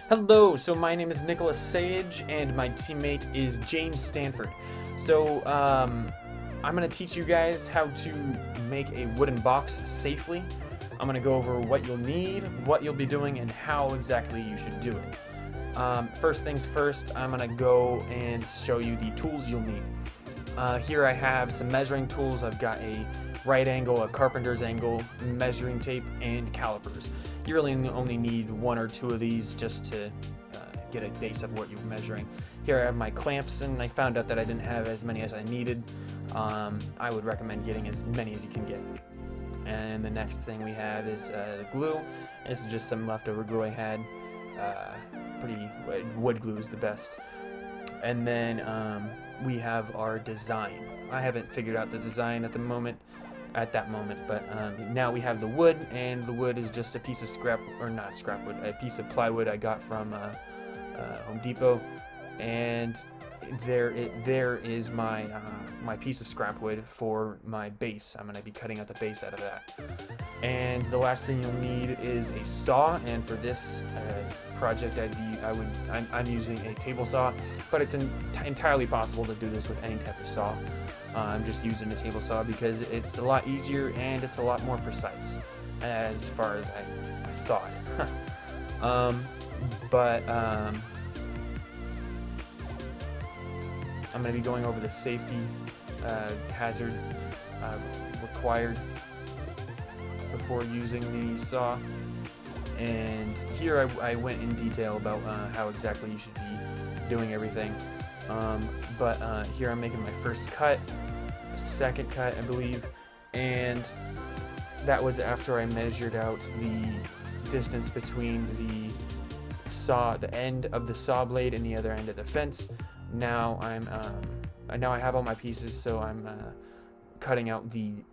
Hello, so my name is Nicholas Sage, and my teammate is James Stanford. I'm going to teach you guys how to make a wooden box safely. I'm going to go over what you'll need, what you'll be doing, and how exactly you should do it. First things first, I'm going to go and show you the tools you'll need. Here I have some measuring tools. I've got a right angle, a carpenter's angle, measuring tape, and calipers. You really only need one or two of these just to get a base of what you're measuring. Here I have my clamps, and I found out that I didn't have as many as I needed. I would recommend getting as many as you can get. And the next thing we have is the glue. This is just some leftover glue I had. Pretty wood glue is the best. And then we have our design. I haven't figured out the design at that moment, but now we have the wood, and the wood is just a piece of a piece of plywood I got from Home Depot, and there is my my piece of scrap wood for my base. I'm going to be cutting out the base out of that. And the last thing you'll need is a saw, and for this project I'm using a table saw, but it's entirely possible to do this with any type of saw. I'm just using the table saw because it's a lot easier and it's a lot more precise, as far as I thought. I'm going to be going over the safety hazards required before using the saw. And here I went in detail about how exactly you should be doing everything. Here I'm making my first cut, second cut I believe, and that was after I measured out the distance between the end of the saw blade and the other end of the fence. Now I have all my pieces, so I'm cutting out the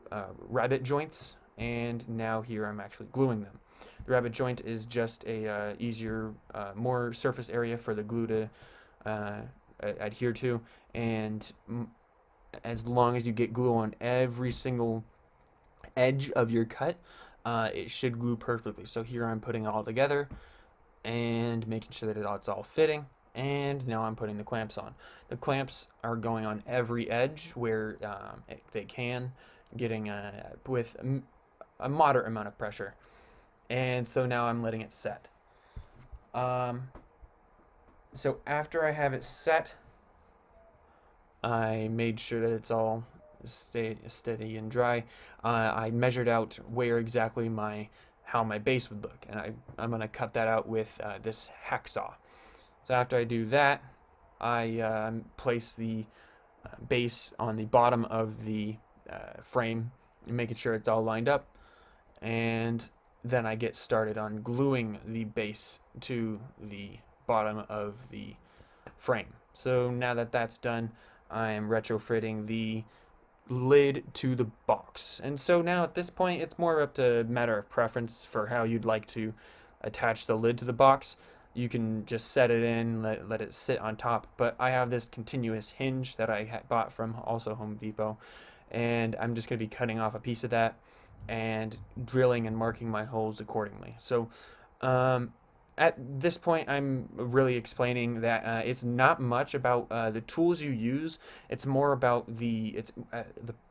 rabbet joints, and now here I'm actually gluing them. The rabbet joint is just a easier, more surface area for the glue to adhere to, and as long as you get glue on every single edge of your cut, it should glue perfectly. So here I'm putting it all together and making sure that it's all fitting, and now I'm putting the clamps on. The clamps are going on every edge where they can, getting with a moderate amount of pressure. And so now I'm letting it set. So after I have it set, I made sure that it's all steady and dry. I measured out where exactly how my base would look, and I'm gonna cut that out with this hacksaw. So after I do that, I place the base on the bottom of the frame, making sure it's all lined up, and then I get started on gluing the base to the bottom of the frame. So now that that's done, I am retrofitting the lid to the box. And so now at this point, it's more up to a matter of preference for how you'd like to attach the lid to the box. You can just set it in, let it sit on top, but I have this continuous hinge that I bought from also Home Depot, and I'm just going to be cutting off a piece of that and drilling and marking my holes accordingly. So at this point, I'm really explaining that it's not much about the tools you use. It's more about the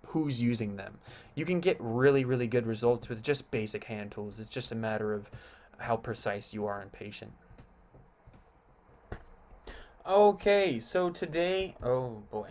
who's using them. You can get really good results with just basic hand tools. It's just a matter of how precise you are and patient. Okay, so today, oh boy.